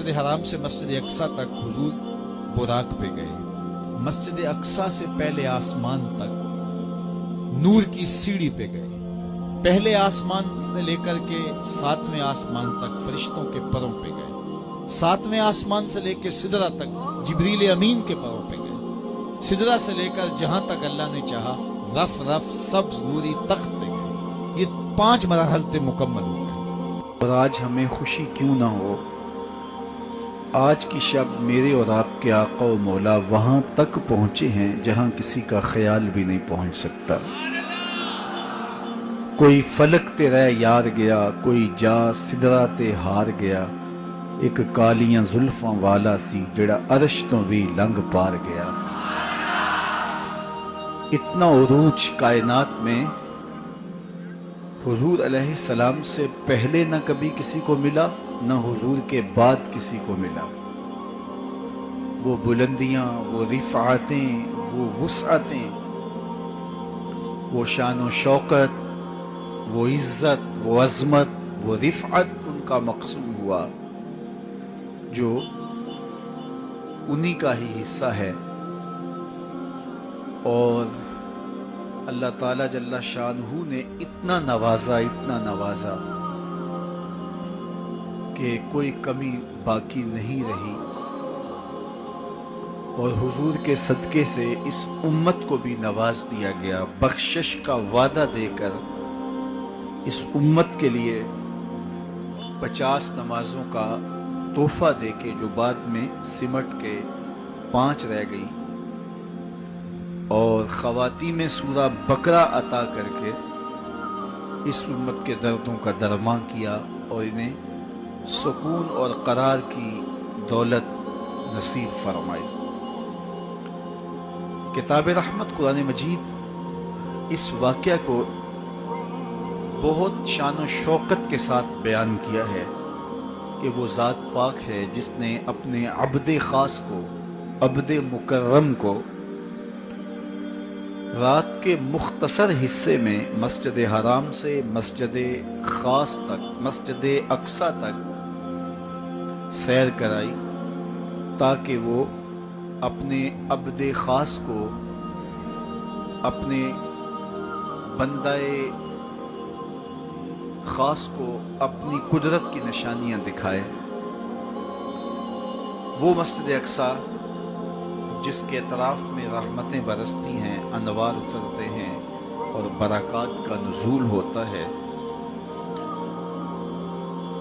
مسجد حرام سے مسجد اقصی تک حضور براق پہ گئے. مسجد اقصی سے پہلے آسمان تک نور کی سیڑھی پہ گئے. پہلے آسمان سے لے کر کے 7ویں آسمان تک فرشتوں کے پروں پہ گئے. 7ویں آسمان سے لے کے سدرہ تک جبریل امین کے پروں پہ گئے. سدرہ سے لے کر جہاں تک اللہ نے چاہا رف رف سبز نوری تخت پہ گئے. یہ 5 مراحل تے مکمل ہو گئے. اور آج ہمیں خوشی کیوں نہ ہو، آج کی شب میرے اور آپ کے آقا و مولا وہاں تک پہنچے ہیں جہاں کسی کا خیال بھی نہیں پہنچ سکتا. کوئی فلک تے رہ یار گیا، کوئی جا سدرہ تے ہار گیا، ایک کالیاں زلفاں والا سی جڑا عرش تو بھی لنگ پار گیا. اتنا عروج کائنات میں حضور علیہ السلام سے پہلے نہ کبھی کسی کو ملا، نہ حضور کے بعد کسی کو ملا. وہ بلندیاں، وہ رفعتیں، وہ وسعتیں، وہ شان و شوکت، وہ عزت، وہ عظمت، وہ رفعت ان کا مقصود ہوا جو انہی کا ہی حصہ ہے. اور اللہ تعالیٰ جل شانہ نے اتنا نوازا کہ کوئی کمی باقی نہیں رہی. اور حضور کے صدقے سے اس امت کو بھی نواز دیا گیا، بخشش کا وعدہ دے کر اس امت کے لیے 50 نمازوں کا تحفہ دے کے، جو بعد میں سمٹ کے 5 رہ گئی، اور خواتین میں سورہ بقرہ عطا کر کے اس امت کے دردوں کا درمان کیا اور انہیں سکون اور قرار کی دولت نصیب فرمائی. کتاب رحمت قرآن مجید اس واقعہ کو بہت شان و شوکت کے ساتھ بیان کیا ہے کہ وہ ذات پاک ہے جس نے اپنے عبد خاص کو، عبد مکرم کو، رات کے مختصر حصے میں مسجد حرام سے مسجد خاص تک، مسجد اقصی تک سیر کرائی، تاکہ وہ اپنے عبد خاص کو، اپنے بندہ خاص کو اپنی قدرت کی نشانیاں دکھائے. وہ مسجد اقصی جس کے اطراف میں رحمتیں برستی ہیں، انوار اترتے ہیں اور برکات کا نزول ہوتا ہے.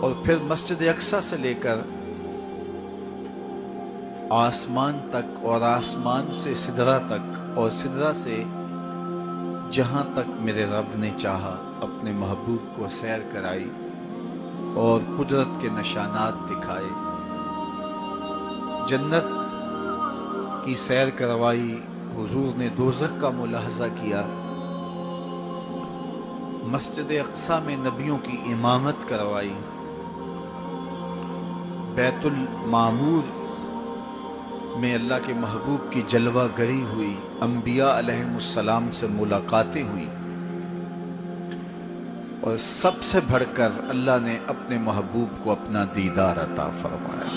اور پھر مسجد اقصی سے لے کر آسمان تک، اور آسمان سے سدرہ تک، اور سدرہ سے جہاں تک میرے رب نے چاہا اپنے محبوب کو سیر کرائی اور قدرت کے نشانات دکھائے. جنت کی سیر کروائی، حضور نے دوزخ کا ملاحظہ کیا، مسجد اقصی میں نبیوں کی امامت کروائی، بیت المعمور میں اللہ کے محبوب کی جلوہ گری ہوئی، انبیاء علیہم السلام سے ملاقاتیں ہوئی، اور سب سے بڑھ کر اللہ نے اپنے محبوب کو اپنا دیدار عطا فرمایا.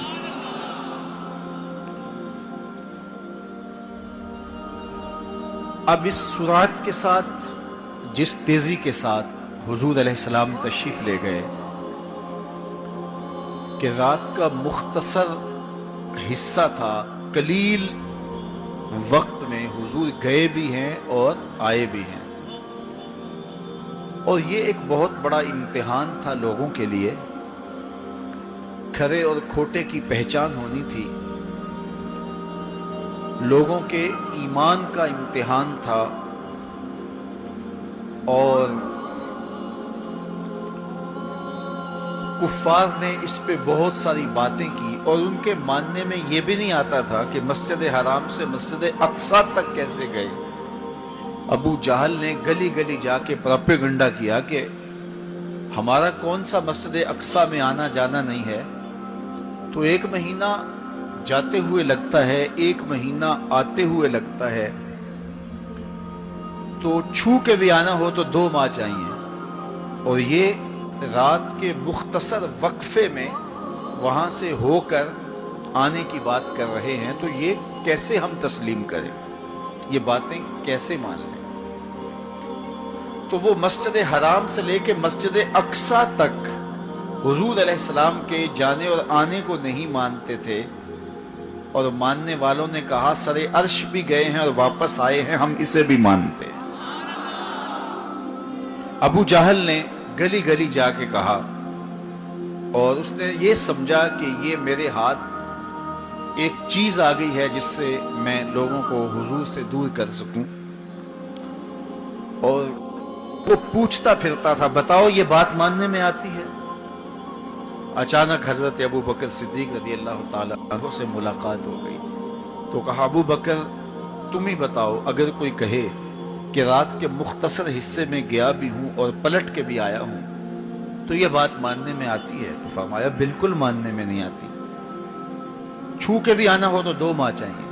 اب اس سرعت کے ساتھ، جس تیزی کے ساتھ حضور علیہ السلام تشریف لے گئے کہ رات کا مختصر حصہ تھا، قلیل وقت میں حضور گئے بھی ہیں اور آئے بھی ہیں. اور یہ ایک بہت بڑا امتحان تھا لوگوں کے لیے. کھرے اور کھوٹے کی پہچان ہونی تھی، لوگوں کے ایمان کا امتحان تھا، اور کفار نے اس پہ بہت ساری باتیں کی، اور ان کے ماننے میں یہ بھی نہیں آتا تھا کہ مسجد حرام سے مسجد اقصی تک کیسے گئے. ابو جہل نے گلی گلی جا کے پروپیگنڈا کیا کہ ہمارا کون سا مسجد اقصی میں آنا جانا نہیں ہے، تو 1 مہینہ جاتے ہوئے لگتا ہے، 1 مہینہ آتے ہوئے لگتا ہے، تو چھو کے بھی آنا ہو تو 2 ماہ چاہیے. اور یہ رات کے مختصر وقفے میں وہاں سے ہو کر آنے کی بات کر رہے ہیں، تو یہ کیسے ہم تسلیم کریں، یہ باتیں کیسے مان لیں؟ تو وہ مسجد حرام سے لے کے مسجد اقصی تک حضور علیہ السلام کے جانے اور آنے کو نہیں مانتے تھے، اور ماننے والوں نے کہا سرے عرش بھی گئے ہیں اور واپس آئے ہیں، ہم اسے بھی مانتے ہیں۔ ابو جہل نے گلی گلی جا کے کہا، اور اس نے یہ سمجھا کہ یہ میرے ہاتھ ایک چیز آ گئی ہے جس سے میں لوگوں کو حضور سے دور کر سکوں، اور وہ پوچھتا پھرتا تھا بتاؤ یہ بات ماننے میں آتی ہے؟ اچانک حضرت ابو بکر صدیق رضی اللہ تعالیٰ عنہ سے ملاقات ہو گئی، تو کہا ابو بکر تم ہی بتاؤ، اگر کوئی کہے کہ رات کے مختصر حصے میں گیا بھی ہوں اور پلٹ کے بھی آیا ہوں تو یہ بات ماننے میں آتی ہے؟ تو فرمایا بالکل ماننے میں نہیں آتی، چھو کے بھی آنا ہو تو 2 ماہ چاہیے۔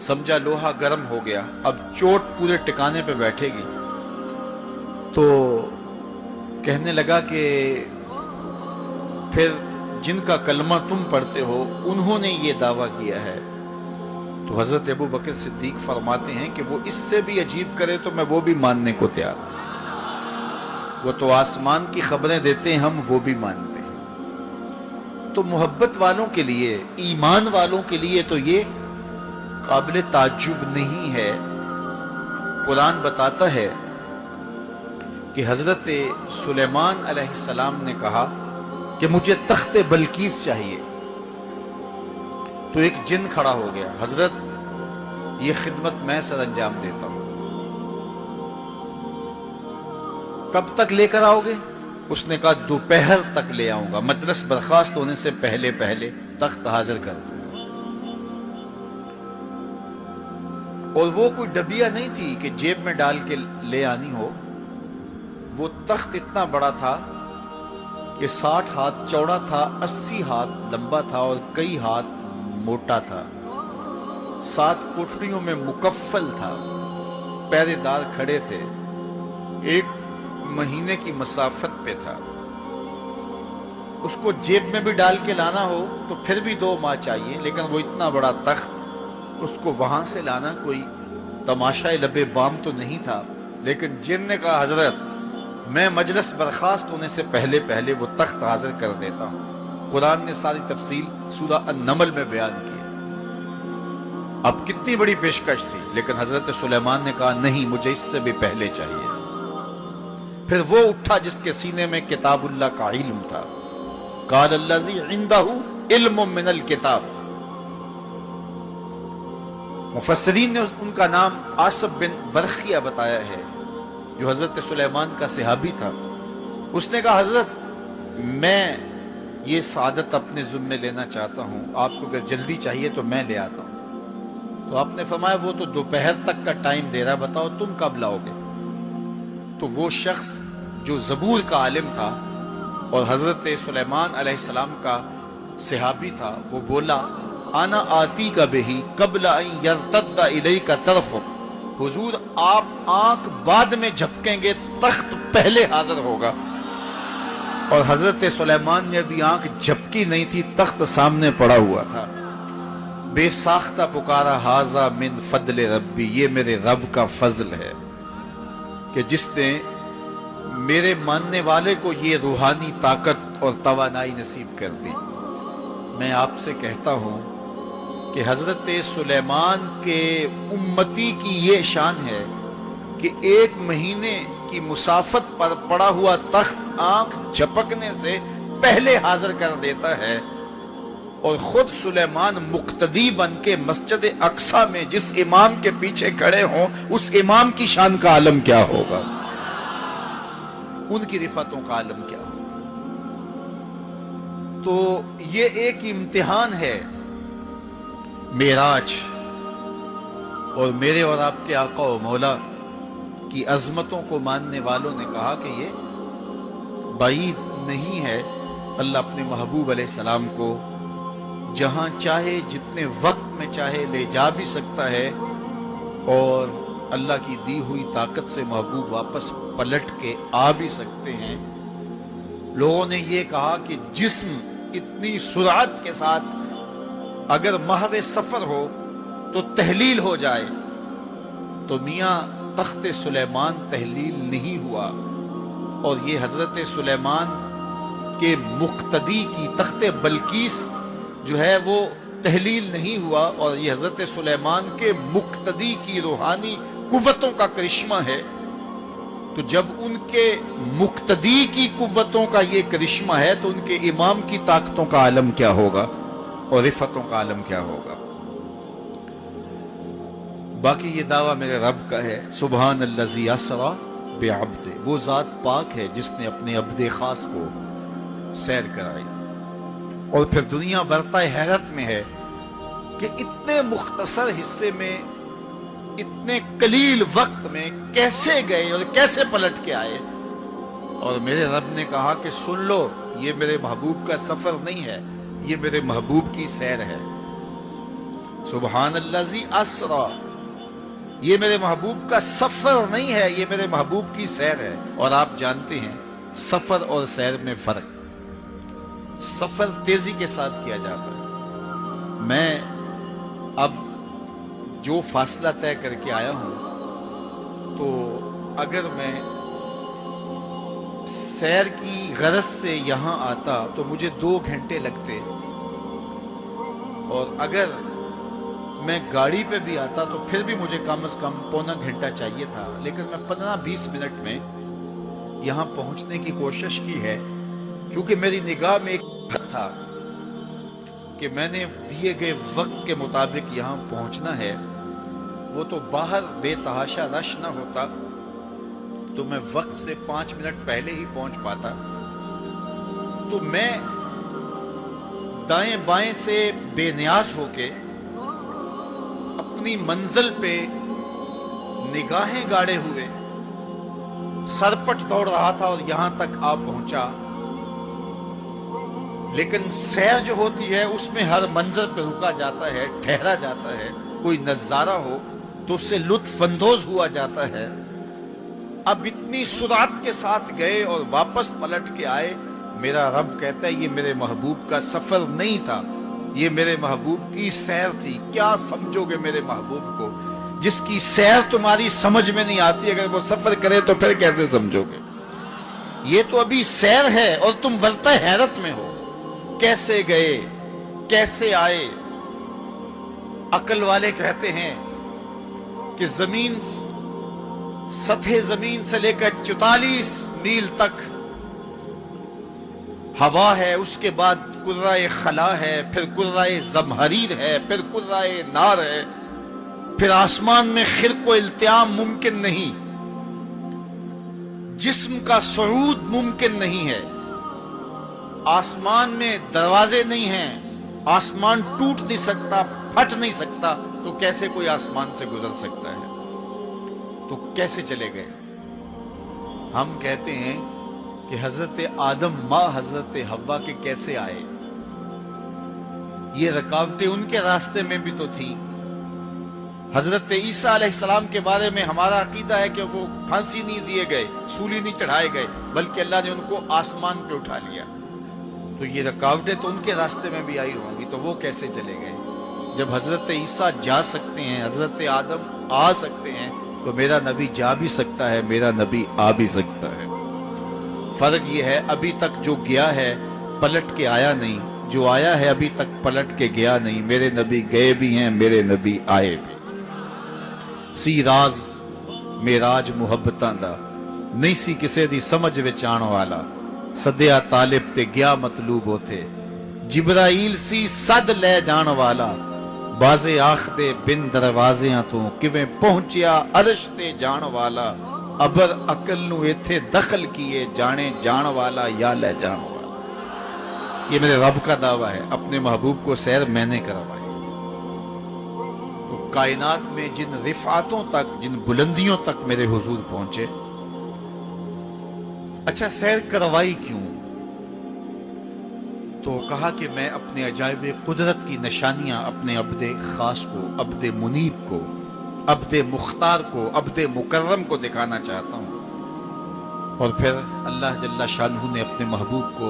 سمجھا لوہا گرم ہو گیا، اب چوٹ پورے ٹکانے پہ بیٹھے گی، تو کہنے لگا کہ پھر جن کا کلمہ تم پڑھتے ہو انہوں نے یہ دعویٰ کیا ہے۔ تو حضرت ابو بکر صدیق فرماتے ہیں کہ وہ اس سے بھی عجیب کرے تو میں وہ بھی ماننے کو تیار ہوں، وہ تو آسمان کی خبریں دیتے ہیں، ہم وہ بھی مانتے ہیں۔ تو محبت والوں کے لیے، ایمان والوں کے لیے تو یہ قابل تعجب نہیں ہے۔ قرآن بتاتا ہے کہ حضرت سلیمان علیہ السلام نے کہا کہ مجھے تخت بلقیس چاہیے، تو ایک جن کھڑا ہو گیا، حضرت یہ خدمت میں سر انجام دیتا ہوں، کب تک لے کر آؤ گے؟ اس نے کہا دوپہر تک لے آؤں گا، مجلس برخاست ہونے سے پہلے پہلے تخت حاضر کر دوں گا۔ اور وہ کوئی ڈبیا نہیں تھی کہ جیب میں ڈال کے لے آنی ہو، وہ تخت اتنا بڑا تھا کہ 60 ہاتھ چوڑا تھا، 80 ہاتھ لمبا تھا اور کئی ہاتھ موٹا تھا، 7 کوٹھڑیوں میں مکفل تھا، پہرے دار کھڑے تھے، 1 مہینے کی مسافت پہ تھا۔ اس کو جیب میں بھی ڈال کے لانا ہو تو پھر بھی 2 ماہ چاہیے، لیکن وہ اتنا بڑا تخت، اس کو وہاں سے لانا کوئی تماشائے لبے بام تو نہیں تھا۔ لیکن جن نے کہا حضرت میں مجلس برخاست ہونے سے پہلے پہلے وہ تخت حاضر کر دیتا ہوں۔ قرآن نے ساری تفصیل سورہ النمل میں بیان کی۔ اب کتنی بڑی پیشکش تھی، لیکن حضرت سلیمان نے کہا نہیں، مجھے اس سے بھی پہلے چاہیے۔ پھر وہ اٹھا جس کے سینے میں کتاب اللہ کا علم تھا، قال الذی عندہ علم من الکتاب۔ مفسرین نے ان کا نام آصف بن برخیہ بتایا ہے، جو حضرت سلیمان کا صحابی تھا۔ اس نے کہا حضرت میں یہ سعادت اپنے ذمے لینا چاہتا ہوں، آپ کو اگر جلدی چاہیے تو میں لے آتا ہوں۔ تو آپ نے فرمایا وہ تو دوپہر تک کا ٹائم دے رہا، بتاؤ تم کب لاؤ گے؟ تو وہ شخص جو زبور کا عالم تھا اور حضرت سلیمان علیہ السلام کا صحابی تھا، وہ بولا انا آتی کا بہی قبل ان یرتد الیک طرفک، حضور آپ آنکھ بعد میں جھپکیں گے، تخت پہلے حاضر ہوگا۔ اور حضرت سلیمان نے ابھی آنکھ جھپکی نہیں تھی، تخت سامنے پڑا ہوا تھا۔ بے ساختہ پکارا ھذا من فضل ربی، یہ میرے رب کا فضل ہے کہ جس نے میرے ماننے والے کو یہ روحانی طاقت اور توانائی نصیب کر دی۔ میں آپ سے کہتا ہوں کہ حضرت سلیمان کے امتی کی یہ شان ہے کہ 1 مہینے کی مسافت پر پڑا ہوا تخت آنکھ جھپکنے سے پہلے حاضر کر دیتا ہے، اور خود سلیمان مقتدی بن کے مسجد اقصی میں جس امام کے پیچھے کھڑے ہوں اس امام کی شان کا عالم کیا ہوگا، ان کی رفعتوں کا عالم کیا ہوگا۔ تو یہ ایک امتحان ہے معراج، اور میرے اور آپ کے آقا و مولا کی عظمتوں کو ماننے والوں نے کہا کہ یہ بعید نہیں ہے، اللہ اپنے محبوب علیہ السلام کو جہاں چاہے جتنے وقت میں چاہے لے جا بھی سکتا ہے، اور اللہ کی دی ہوئی طاقت سے محبوب واپس پلٹ کے آ بھی سکتے ہیں۔ لوگوں نے یہ کہا کہ جسم اتنی سرعت کے ساتھ اگر محو سفر ہو تو تحلیل ہو جائے، تو میاں تخت سلیمان تحلیل نہیں ہوا، اور یہ حضرت سلیمان کے مقتدی کی تخت بلقیس جو ہے وہ تحلیل نہیں ہوا، اور یہ حضرت سلیمان کے مقتدی کی روحانی قوتوں کا کرشمہ ہے۔ تو جب ان کے مقتدی کی قوتوں کا یہ کرشمہ ہے تو ان کے امام کی طاقتوں کا عالم کیا ہوگا اور رفتوں کا عالم کیا ہوگا۔ باقی یہ دعویٰ میرے رب کا ہے، سبحان الذی اسری بعبدہ، وہ ذات پاک ہے جس نے اپنے عبد خاص کو سیر کرائی۔ اور پھر دنیا ورطہ حیرت میں ہے کہ اتنے مختصر حصے میں، اتنے قلیل وقت میں کیسے گئے اور کیسے پلٹ کے آئے۔ اور میرے رب نے کہا کہ سن لو، یہ میرے محبوب کا سفر نہیں ہے، یہ میرے محبوب کی سیر ہے۔ سبحان الذی اسری، یہ میرے محبوب کا سفر نہیں ہے، یہ میرے محبوب کی سیر ہے۔ اور آپ جانتے ہیں سفر اور سیر میں فرق، سفر تیزی کے ساتھ کیا جاتا ہے۔ میں اب جو فاصلہ طے کر کے آیا ہوں، تو اگر میں سیر کی غرض سے یہاں آتا تو مجھے 2 گھنٹے لگتے، اور اگر میں گاڑی پہ بھی آتا تو پھر بھی مجھے کم از کم پونا گھنٹہ چاہیے تھا، لیکن میں 15-20 منٹ میں یہاں پہنچنے کی کوشش کی ہے، کیونکہ میری نگاہ میں ایک تھا کہ میں نے دیے گئے وقت کے مطابق یہاں پہنچنا ہے۔ وہ تو باہر بے تحاشا رش نہ ہوتا تو میں وقت سے 5 منٹ پہلے ہی پہنچ پاتا۔ تو میں دائیں بائیں سے بے نیاز ہو کے اپنی منزل پہ نگاہیں گاڑے ہوئے سرپٹ دوڑ رہا تھا، اور یہاں تک آپ پہنچا۔ لیکن سیر جو ہوتی ہے اس میں ہر منظر پہ رکا جاتا ہے، ٹھہرا جاتا ہے، کوئی نظارہ ہو تو اس سے لطف اندوز ہوا جاتا ہے۔ اب اتنی سرعت کے ساتھ گئے اور واپس پلٹ کے آئے، میرا رب کہتا ہے یہ میرے محبوب کا سفر نہیں تھا، یہ میرے محبوب کی سیر تھی۔ کیا سمجھو گے میرے محبوب کو جس کی سیر تمہاری سمجھ میں نہیں آتی؟ اگر وہ سفر کرے تو پھر کیسے سمجھو گے؟ یہ تو ابھی سیر ہے اور تم ورطہ حیرت میں ہو، کیسے گئے کیسے آئے۔ عقل والے کہتے ہیں کہ زمین، سطح زمین سے لے کر 44 میل تک ہوا ہے، اس کے بعد کرۂ خلا ہے، پھر کرۂ زمہریر ہے، پھر کرۂ نار ہے، پھر آسمان میں خرق و التیام ممکن نہیں، جسم کا صعود ممکن نہیں ہے، آسمان میں دروازے نہیں ہیں، آسمان ٹوٹ نہیں سکتا، پھٹ نہیں سکتا، تو کیسے کوئی آسمان سے گزر سکتا ہے؟ تو کیسے چلے گئے؟ ہم کہتے ہیں کہ حضرت آدم ماں حضرت حوا کے کیسے آئے؟ یہ رکاوٹیں ان کے راستے میں بھی تو تھیں۔ حضرت عیسیٰ علیہ السلام کے بارے میں ہمارا عقیدہ ہے کہ وہ پھانسی نہیں دیے گئے، سولی نہیں چڑھائے گئے، بلکہ اللہ نے ان کو آسمان پہ اٹھا لیا۔ تو یہ رکاوٹیں تو ان کے راستے میں بھی آئی ہوں گی، تو وہ کیسے چلے گئے؟ جب حضرت عیسیٰ جا سکتے ہیں، حضرت آدم آ سکتے ہیں، تو میرا نبی جا بھی سکتا ہے، میرا نبی آ بھی سکتا ہے۔ فرق یہ ہے ابھی تک جو گیا ہے پلٹ کے آیا نہیں، جو آیا ہے ابھی تک پلٹ کے گیا نہیں۔ میرے نبی گئے بھی ہیں، میرے نبی آئے بھی۔ سی راز میراج محبتاں دا نہیں سی کسے دی سمجھ وچ آن والا، سدیا طالب تے گیا مطلوب ہوتے، جبرائیل سی صد لے جان والا، بازے آخ دے بن دروازیاں تو کیویں پہنچیا عرش تے جان والا، ابر عقل نو ایتھے دخل کیے جانے جان والا یا لے جان والا۔ یہ میرے رب کا دعویٰ ہے، اپنے محبوب کو سیر میں نے کروائی۔ تو کائنات میں جن رفعتوں تک، جن بلندیوں تک میرے حضور پہنچے، اچھا سیر کروائی کیوں؟ تو کہا کہ میں اپنے عجائب قدرت کی نشانیاں اپنے عبد خاص کو، عبد منیب کو، عبد مختار کو، عبد مکرم کو دکھانا چاہتا ہوں۔ اور پھر اللہ جل شانہ نے اپنے محبوب کو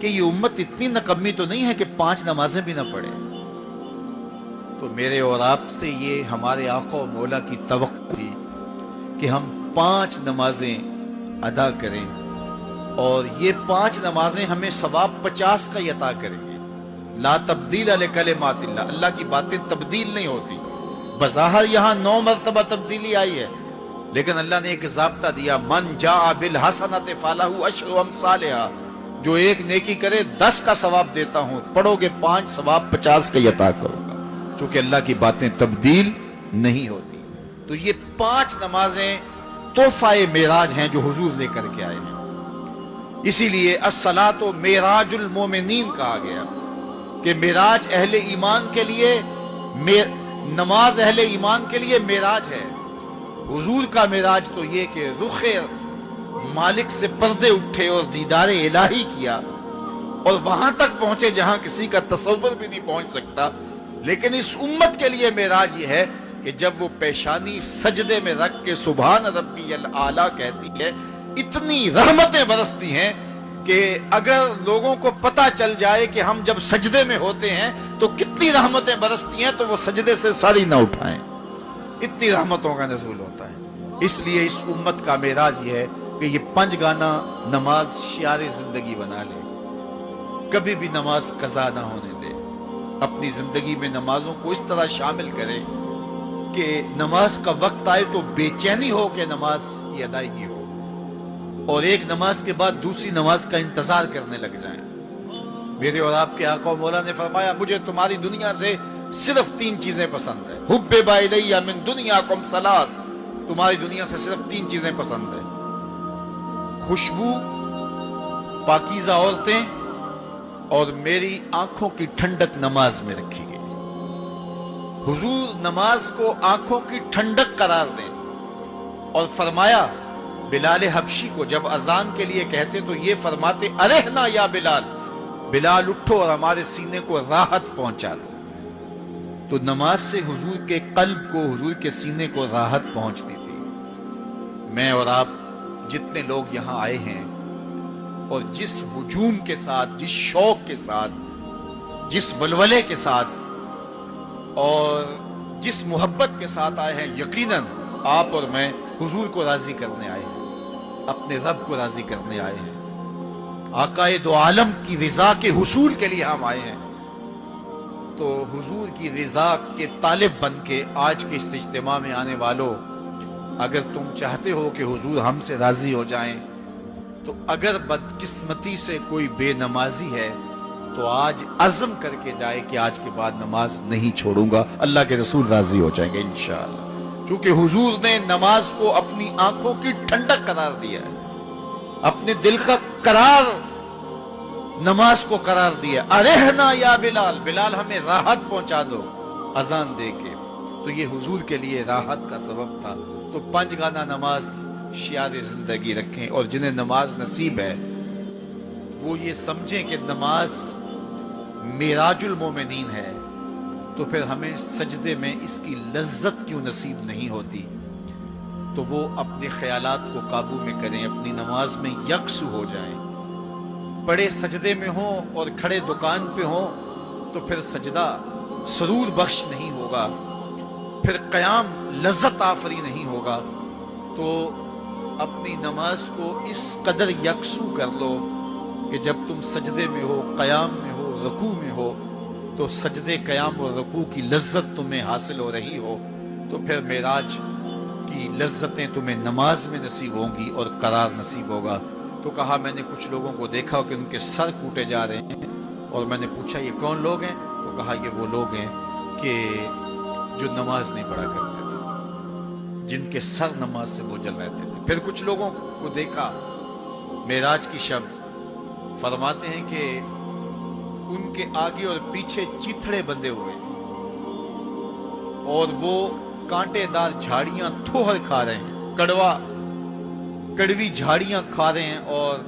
کہ یہ امت اتنی نکمی تو نہیں ہے کہ 5 نمازیں بھی نہ پڑھے. تو میرے اور آپ سے یہ ہمارے آقا و مولا کی توقع تھی کہ ہم 5 نمازیں ادا کریں، اور یہ 5 نمازیں ہمیں ثواب 50 کا ہی عطا کریں گے. لا تبدیل لکلمات اللہ، اللہ کی باتیں تبدیل نہیں ہوتی. بظاہر یہاں 9 مرتبہ تبدیلی آئی ہے، لیکن اللہ نے ایک ضابطہ دیا، من جاء بالحسنۃ فلہ عشر امثالھا، جو ایک نیکی کرے 10 کا ثواب دیتا ہوں، پڑھو گے 5 ثواب 50 کا ہی عطا کروں گا، چونکہ اللہ کی باتیں تبدیل نہیں ہوتی. تو یہ 5 نمازیں تحفہ معراج ہیں جو حضور لے کر کے آئے ہیں. اسی لیے الصلاۃ معراج المومنین کہا گیا کہ معراج اہل ایمان کے لیے، نماز اہل ایمان کے لیے معراج ہے. حضور کا معراج تو یہ کہ رخ مالک سے پردے اٹھے اور دیدار الہی کیا، اور وہاں تک پہنچے جہاں کسی کا تصور بھی نہیں پہنچ سکتا. لیکن اس امت کے لیے معراج یہ ہے کہ جب وہ پیشانی سجدے میں رکھ کے سبحان ربی الاعلیٰ کہتی ہے، اتنی رحمتیں برستی ہیں کہ اگر لوگوں کو پتہ چل جائے کہ ہم جب سجدے میں ہوتے ہیں تو کتنی رحمتیں برستی ہیں، تو وہ سجدے سے ساری نہ اٹھائیں. اتنی رحمتوں کا نزول ہوتا ہے. اس لیے اس امت کا معراج یہ ہے کہ یہ 5 گانا نماز شعار زندگی بنا لے، کبھی بھی نماز قضا نہ ہونے دے. اپنی زندگی میں نمازوں کو اس طرح شامل کرے کہ نماز کا وقت آئے تو بے چینی ہو کہ نماز کی ادائیگی ہو، اور ایک نماز کے بعد دوسری نماز کا انتظار کرنے لگ جائیں. میرے اور آپ کے آقا و مولا نے فرمایا، مجھے تمہاری دنیا سے صرف 3 چیزیں پسند ہیں. حبب الیہ من دنیاکم ثلاث، تمہاری دنیا سے صرف 3 چیزیں پسند ہیں: خوشبو، پاکیزہ عورتیں، اور میری آنکھوں کی ٹھنڈک نماز میں رکھی گئی. حضور نماز کو آنکھوں کی ٹھنڈک قرار دیں، اور فرمایا بلال حبشی کو جب اذان کے لیے کہتے تو یہ فرماتے، ارحنا یا بلال، بلال اٹھو اور ہمارے سینے کو راحت پہنچا دو. تو نماز سے حضور کے قلب کو، حضور کے سینے کو راحت پہنچتی تھی. میں اور آپ جتنے لوگ یہاں آئے ہیں، اور جس ہجوم کے ساتھ، جس شوق کے ساتھ، جس ولولے کے ساتھ اور جس محبت کے ساتھ آئے ہیں، یقیناً آپ اور میں حضور کو راضی کرنے آئے ہیں، اپنے رب کو راضی کرنے آئے ہیں، آقائے دو عالم کی رضا کے حصول کے لیے ہم آئے ہیں. تو حضور کی رضا کے طالب بن کے آج کے اس اجتماع میں آنے والوں، اگر تم چاہتے ہو کہ حضور ہم سے راضی ہو جائیں، تو اگر بدقسمتی سے کوئی بے نمازی ہے تو آج عزم کر کے جائے کہ آج کے بعد نماز نہیں چھوڑوں گا، اللہ کے رسول راضی ہو جائیں گے انشاءاللہ. کیونکہ حضور نے نماز کو اپنی آنکھوں کی ٹھنڈک قرار دیا ہے، اپنے دل کا قرار نماز کو قرار دیا. ارحنا یا بلال، بلال ہمیں راحت پہنچا دو اذان دے کے. تو یہ حضور کے لیے راحت کا سبب تھا. تو 5 گانا نماز شعار زندگی رکھیں، اور جنہیں نماز نصیب ہے وہ یہ سمجھیں کہ نماز معراج المومنین ہے، تو پھر ہمیں سجدے میں اس کی لذت کیوں نصیب نہیں ہوتی. تو وہ اپنے خیالات کو قابو میں کریں، اپنی نماز میں یکسو ہو جائیں. پڑے سجدے میں ہوں اور کھڑے دکان پہ ہوں تو پھر سجدہ سرور بخش نہیں ہوگا، پھر قیام لذت آفری نہیں ہوگا. تو اپنی نماز کو اس قدر یکسو کر لو کہ جب تم سجدے میں ہو، قیام میں ہو، رکوع میں ہو، تو سجدے، قیام اور رکوع کی لذت تمہیں حاصل ہو رہی ہو، تو پھر معراج کی لذتیں تمہیں نماز میں نصیب ہوں گی اور قرار نصیب ہوگا. تو کہا میں نے کچھ لوگوں کو دیکھا کہ ان کے سر کوٹے جا رہے ہیں، اور میں نے پوچھا یہ کون لوگ ہیں؟ تو کہا یہ وہ لوگ ہیں کہ جو نماز نہیں پڑھا کرتے تھے، جن کے سر نماز سے بوجھل رہتے تھے. پھر کچھ لوگوں کو دیکھا معراج کی شب، فرماتے ہیں کہ ان کے آگے اور پیچھے چیتھڑے بندھے ہوئے، اور وہ کانٹے دار جھاڑیاں تھوہر کھا رہے ہیں، کڑوی جھاڑیاں کھا رہے ہیں، اور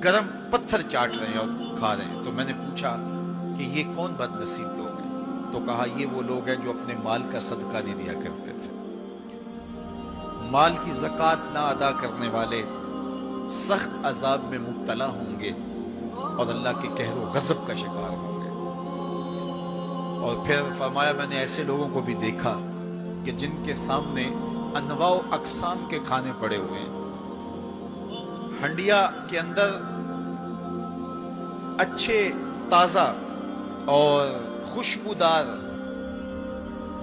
گرم پتھر چاٹ رہے ہیں اور کھا رہے ہیں. تو میں نے پوچھا کہ یہ کون بد نصیب لوگ ہیں؟ تو کہا یہ وہ لوگ ہیں جو اپنے مال کا صدقہ نہیں دیا کرتے تھے، مال کی زکوٰۃ نہ ادا کرنے والے، سخت عذاب میں مبتلا ہوں گے اور اللہ کے قہر و غضب کا شکار ہوں گے۔ اور پھر فرمایا میں نے ایسے لوگوں کو بھی دیکھا کہ جن کے سامنے انواع و اقسام کے کھانے پڑے ہوئے ہیں، ہنڈیا کے اندر اچھے تازہ اور خوشبودار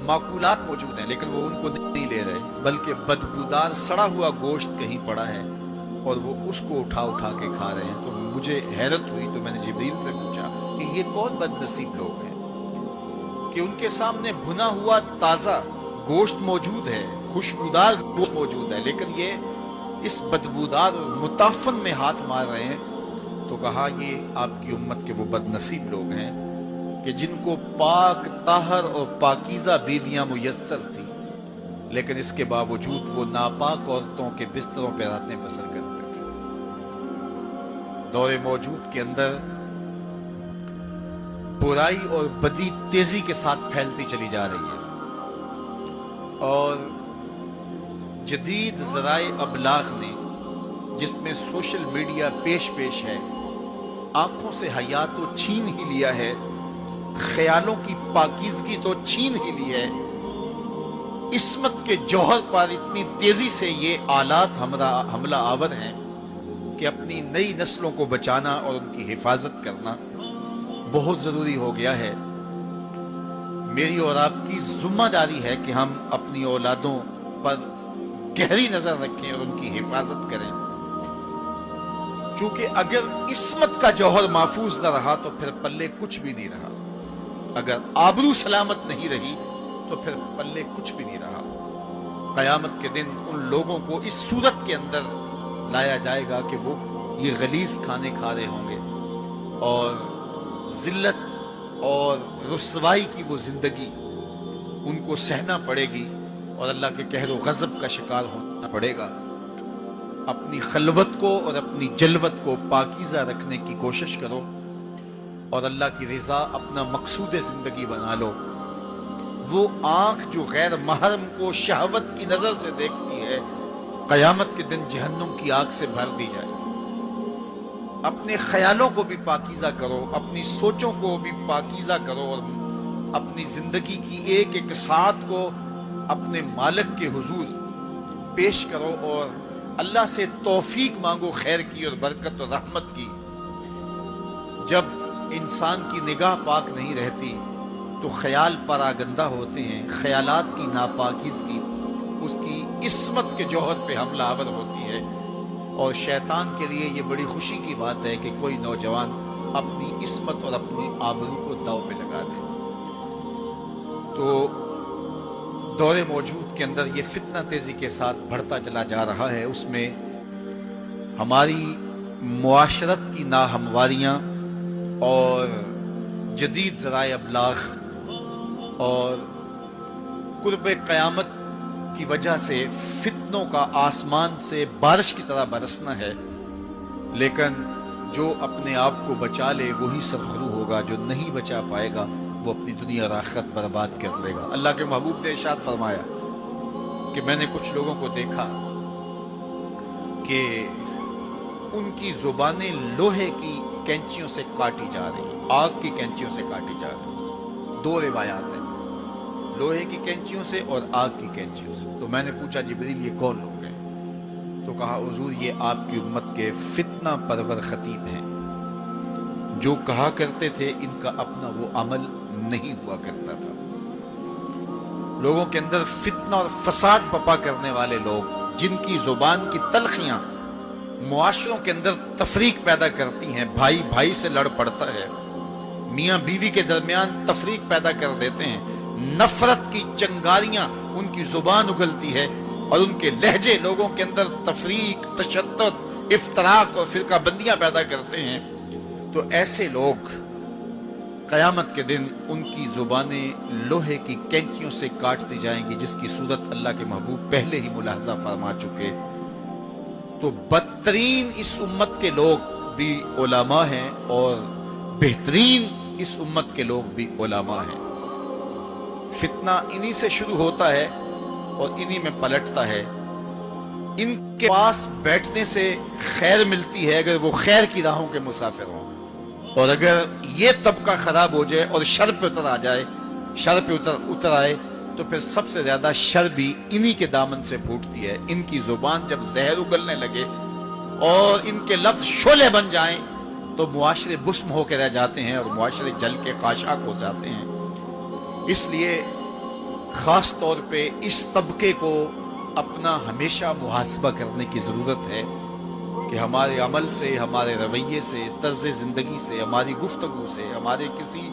معقولات موجود ہیں، لیکن وہ ان کو نہیں لے رہے، بلکہ بدبودار سڑا ہوا گوشت کہیں پڑا ہے اور وہ اس کو اٹھا اٹھا کے کھا رہے ہیں۔ تو مجھے حیرت ہوئی، تو میں نے جبریل سے پوچھا کہ یہ کون بد نصیب لوگ ہیں کہ ان کے سامنے بھنا ہوا تازہ گوشت موجود ہے، خوشبودار گوشت موجود ہے، لیکن یہ اس بدبودار متعفن میں ہاتھ مار رہے ہیں۔ تو کہا یہ آپ کی امت کے وہ بد نصیب لوگ ہیں کہ جن کو پاک طاہر اور پاکیزہ بیویاں میسر تھی، لیکن اس کے باوجود وہ ناپاک عورتوں کے بستروں پہ راتیں بسر کرتے تھے۔ دور موجود کے اندر برائی اور بدی تیزی کے ساتھ پھیلتی چلی جا رہی ہے، اور جدید ذرائع ابلاغ نے، جس میں سوشل میڈیا پیش ہے، آنکھوں سے حیا تو چھین ہی لیا ہے، خیالوں کی پاکیزگی تو چھین ہی لی ہے، عصمت کے جوہر پر اتنی تیزی سے یہ آلات حملہ آور ہیں کہ اپنی نئی نسلوں کو بچانا اور ان کی حفاظت کرنا بہت ضروری ہو گیا ہے۔ میری اور آپ کی ذمہ داری ہے کہ ہم اپنی اولادوں پر گہری نظر رکھیں اور ان کی حفاظت کریں، چونکہ اگر عصمت کا جوہر محفوظ نہ رہا تو پھر پلے کچھ بھی نہیں رہا، اگر آبرو سلامت نہیں رہی تو پھر پلے کچھ بھی نہیں رہا۔ قیامت کے دن ان لوگوں کو اس صورت کے اندر لایا جائے گا کہ وہ یہ غلیظ کھانے کھا رہے ہوں گے، اور ذلت اور رسوائی کی وہ زندگی ان کو سہنا پڑے گی، اور اللہ کے قہر و غضب کا شکار ہونا پڑے گا۔ اپنی خلوت کو اور اپنی جلوت کو پاکیزہ رکھنے کی کوشش کرو، اور اللہ کی رضا اپنا مقصود زندگی بنا لو۔ وہ آنکھ جو غیر محرم کو شہوت کی نظر سے دیکھتی ہے، قیامت کے دن جہنم کی آگ سے بھر دی جائے۔ اپنے خیالوں کو بھی پاکیزہ کرو، اپنی سوچوں کو بھی پاکیزہ کرو، اور اپنی زندگی کی ایک ایک ساعت کو اپنے مالک کے حضور پیش کرو، اور اللہ سے توفیق مانگو خیر کی اور برکت اور رحمت کی۔ جب انسان کی نگاہ پاک نہیں رہتی تو خیال پراگندہ ہوتے ہیں، خیالات کی ناپاکیزگی اس کی عصمت کے جوہر پہ حملہ آور ہوتی ہے، اور شیطان کے لیے یہ بڑی خوشی کی بات ہے کہ کوئی نوجوان اپنی عصمت اور اپنی آبرو کو داؤ پہ لگا دے۔ تو دور موجود کے اندر یہ فتنہ تیزی کے ساتھ بڑھتا چلا جا رہا ہے، اس میں ہماری معاشرت کی ناہمواریاں اور جدید ذرائع ابلاغ اور قرب قیامت کی وجہ سے فتنوں کا آسمان سے بارش کی طرح برسنا ہے، لیکن جو اپنے آپ کو بچا لے وہی سرخرو ہوگا، جو نہیں بچا پائے گا وہ اپنی دنیا اور آخرت برباد کر لے گا۔ اللہ کے محبوب نے ارشاد فرمایا کہ میں نے کچھ لوگوں کو دیکھا کہ ان کی زبانیں لوہے کی کینچیوں سے کاٹی جا رہی، آگ کی کینچیوں سے کاٹی جا رہی۔ دو روایات ہیں، لوہے کی کینچیوں سے اور آگ کی کینچیوں سے۔ تو میں نے پوچھا جبریل یہ کون لوگ ہیں؟ تو کہا حضور یہ آپ کی امت کے فتنہ پرور خطیب ہیں، جو کہا کرتے تھے ان کا اپنا وہ عمل نہیں ہوا کرتا تھا۔ لوگوں کے اندر فتنہ اور فساد بپا کرنے والے لوگ، جن کی زبان کی تلخیاں معاشروں کے اندر تفریق پیدا کرتی ہیں، بھائی بھائی سے لڑ پڑتا ہے، میاں بیوی کے درمیان تفریق پیدا کر دیتے ہیں، نفرت کی چنگاریاں ان کی زبان اگلتی ہے، اور ان کے لہجے لوگوں کے اندر تفریق، تشدد، افتراق اور فرقہ بندیاں پیدا کرتے ہیں۔ تو ایسے لوگ قیامت کے دن ان کی زبانیں لوہے کی کینچیوں سے کاٹ دی جائیں گی، جس کی صورت اللہ کے محبوب پہلے ہی ملاحظہ فرما چکے۔ تو بدترین اس امت کے لوگ بھی علماء ہیں، اور بہترین اس امت کے لوگ بھی علماء ہیں۔ فتنہ انہی سے شروع ہوتا ہے اور انہی میں پلٹتا ہے۔ ان کے پاس بیٹھنے سے خیر ملتی ہے اگر وہ خیر کی راہوں کے مسافر ہوں، اور اگر یہ طبقہ خراب ہو جائے اور شر پہ اتر آ جائے، شر پہ اتر آئے، تو پھر سب سے زیادہ شر بھی انہی کے دامن سے پھوٹتی ہے۔ ان کی زبان جب زہر اگلنے لگے اور ان کے لفظ شعلے بن جائیں تو معاشرے بسم ہو کے رہ جاتے ہیں اور معاشرے جل کے خاشاک ہو جاتے ہیں۔ اس لیے خاص طور پہ اس طبقے کو اپنا ہمیشہ محاسبہ کرنے کی ضرورت ہے کہ ہمارے عمل سے، ہمارے رویے سے، طرز زندگی سے، ہماری گفتگو سے، ہمارے کسی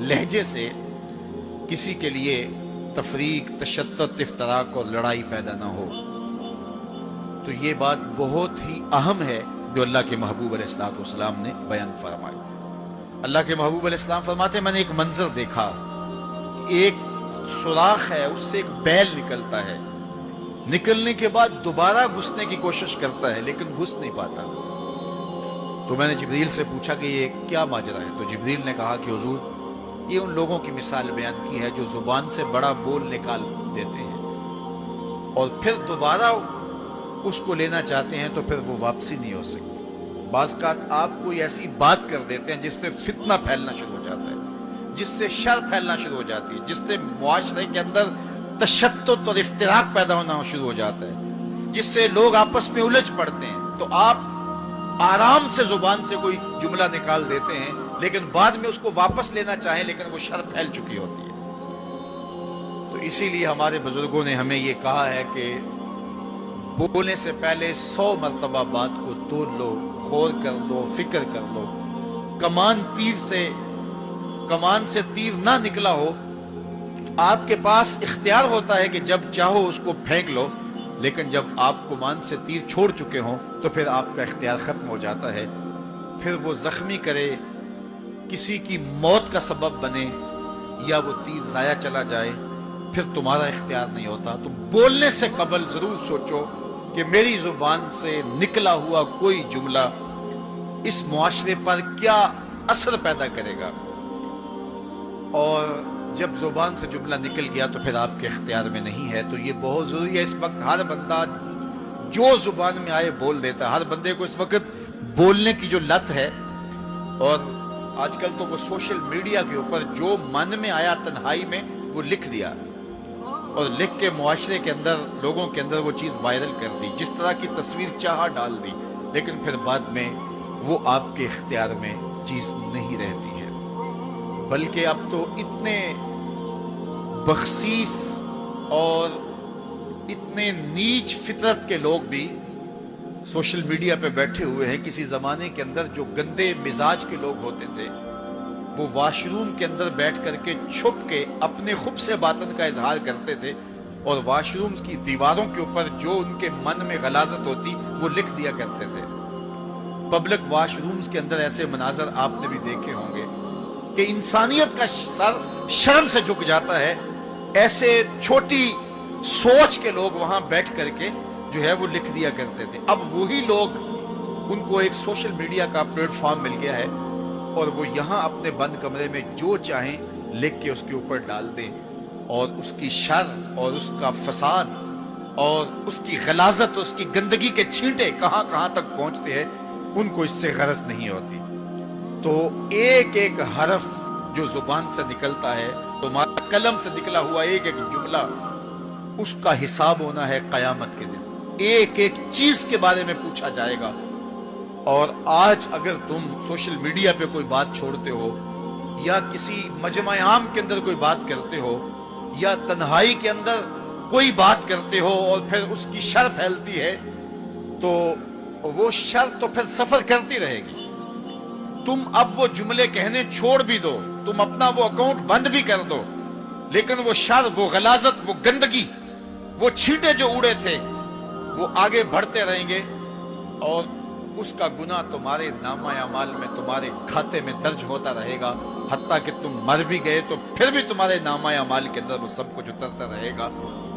لہجے سے کسی کے لیے تفریق، تشدد، افتراق اور لڑائی پیدا نہ ہو۔ تو یہ بات بہت ہی اہم ہے جو اللہ کے محبوب علیہ السلام نے بیان فرمائی۔ اللہ کے محبوب علیہ السلام فرماتے ہیں میں نے ایک منظر دیکھا کہ ایک سوراخ ہے، اس سے ایک بیل نکلتا ہے، نکلنے کے بعد دوبارہ گھسنے کی کوشش کرتا ہے لیکن گھس نہیں پاتا۔ تو میں نے جبریل سے پوچھا کہ یہ کیا ماجرا ہے؟ تو جبریل نے کہا کہ حضور یہ ان لوگوں کی مثال بیان کی ہے جو زبان سے بڑا بول نکال دیتے ہیں اور پھر دوبارہ اس کو لینا چاہتے ہیں تو پھر وہ واپسی نہیں ہو سکتی۔ بعض اوقات آپ کوئی ایسی بات کر دیتے ہیں جس سے فتنہ پھیلنا شروع ہو جاتا ہے، جس سے شر پھیلنا شروع ہو جاتی ہے، جس سے معاشرے کے اندر تشدد اور افتراق پیدا ہونا شروع ہو جاتا ہے، جس سے لوگ آپس میں الجھ پڑتے ہیں۔ تو آپ آرام سے زبان سے کوئی جملہ نکال دیتے ہیں لیکن بعد میں اس کو واپس لینا چاہیں لیکن وہ شر پھیل چکی ہوتی ہے۔ تو اسی لیے ہمارے بزرگوں نے ہمیں یہ کہا ہے کہ بولنے سے پہلے 100 مرتبہ بات کو تول لو، غور کر لو، فکر کر لو۔ کمان سے تیر نہ نکلا ہو، آپ کے پاس اختیار ہوتا ہے کہ جب چاہو اس کو پھینک لو، لیکن جب آپ کمان سے تیر چھوڑ چکے ہوں تو پھر آپ کا اختیار ختم ہو جاتا ہے۔ پھر وہ زخمی کرے، کسی کی موت کا سبب بنے یا وہ تیر ضائع چلا جائے، پھر تمہارا اختیار نہیں ہوتا۔ تو بولنے سے قبل ضرور سوچو کہ میری زبان سے نکلا ہوا کوئی جملہ اس معاشرے پر کیا اثر پیدا کرے گا، اور جب زبان سے جملہ نکل گیا تو پھر آپ کے اختیار میں نہیں ہے۔ تو یہ بہت ضروری ہے۔ اس وقت ہر بندہ جو زبان میں آئے بول دیتا ہے، ہر بندے کو اس وقت بولنے کی جو لت ہے، اور آج کل تو وہ سوشل میڈیا کے اوپر جو من میں آیا تنہائی میں وہ لکھ دیا اور لکھ کے معاشرے کے اندر لوگوں کے اندر وہ چیز وائرل کر دی، جس طرح کی تصویر چاہا ڈال دی، لیکن پھر بعد میں وہ آپ کے اختیار میں چیز نہیں رہتی ہے۔ بلکہ اب تو اتنے بخسیس اور اتنے نیچ فطرت کے لوگ بھی سوشل میڈیا پہ بیٹھے ہوئے ہیں۔ کسی زمانے کے اندر جو گندے مزاج کے لوگ ہوتے تھے وہ واش روم کے اندر بیٹھ کر کے چھپ کے اپنے خب سے باطن کا اظہار کرتے تھے اور واش روم کی دیواروں کے اوپر جو ان کے من میں غلاظت ہوتی وہ لکھ دیا کرتے تھے۔ پبلک واش رومز کے اندر ایسے مناظر آپ نے بھی دیکھے ہوں گے کہ انسانیت کا سر شرم سے جھک جاتا ہے۔ ایسے چھوٹی سوچ کے لوگ وہاں بیٹھ کر کے جو ہے وہ لکھ دیا کرتے تھے۔ اب وہی لوگ، ان کو ایک سوشل میڈیا کا پلیٹ فارم مل گیا ہے اور وہ یہاں اپنے بند کمرے میں جو چاہیں لکھ کے اس کے اوپر ڈال دیں، اور اس کی شر اور اس کا فساد اور اس کی غلاظت، اس کی گندگی کے چھینٹے کہاں کہاں تک پہنچتے ہیں، ان کو اس سے غرض نہیں ہوتی۔ تو ایک ایک حرف جو زبان سے نکلتا ہے، تمہارا قلم سے نکلا ہوا ایک ایک جملہ، اس کا حساب ہونا ہے قیامت کے دن۔ ایک ایک چیز کے بارے میں پوچھا جائے گا۔ اور آج اگر تم سوشل میڈیا پہ کوئی بات چھوڑتے ہو یا کسی مجمع عام کے اندر کوئی بات کرتے ہو یا تنہائی کے اندر کوئی بات کرتے ہو اور پھر اس کی شر پھیلتی ہے، تو وہ شر تو پھر سفر کرتی رہے گی۔ تم اب وہ جملے کہنے چھوڑ بھی دو، تم اپنا وہ اکاؤنٹ بند بھی کر دو، لیکن وہ شر، وہ غلاظت، وہ گندگی، وہ چھینٹے جو اڑے تھے وہ آگے بڑھتے رہیں گے، اور اس کا گناہ تمہارے نامہ اعمال میں، تمہارے کھاتے میں درج ہوتا رہے گا، حتیٰ کہ تم مر بھی گئے تو پھر بھی تمہارے نامہ اعمال کے اندر وہ سب کچھ اترتا رہے گا۔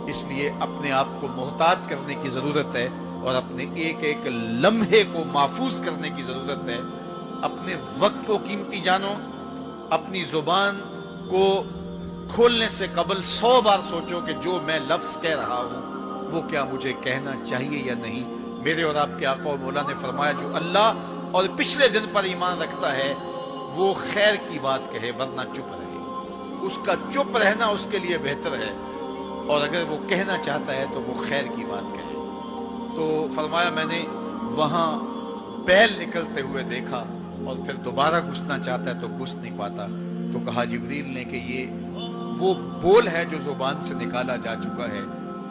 اس لیے اپنے آپ کو محتاط کرنے کی ضرورت ہے اور اپنے ایک ایک لمحے کو محفوظ کرنے کی ضرورت ہے۔ اپنے وقت کو قیمتی جانو۔ اپنی زبان کو کھولنے سے قبل 100 بار سوچو کہ جو میں لفظ کہہ رہا ہوں وہ کیا مجھے کہنا چاہیے یا نہیں؟ میرے اور آپ کے آقا و مولا نے فرمایا جو اللہ اور پچھلے دن پر ایمان رکھتا ہے وہ خیر کی بات کہے ورنہ چپ رہے، اس کا چپ رہنا اس کے لیے بہتر ہے، اور اگر وہ کہنا چاہتا ہے تو وہ خیر کی بات کہے۔ تو فرمایا میں نے وہاں بیل نکلتے ہوئے دیکھا، اور پھر دوبارہ گھسنا چاہتا ہے تو گھس نہیں پاتا، تو کہا جبریل نے کہ یہ وہ بول ہے جو زبان سے نکالا جا چکا ہے،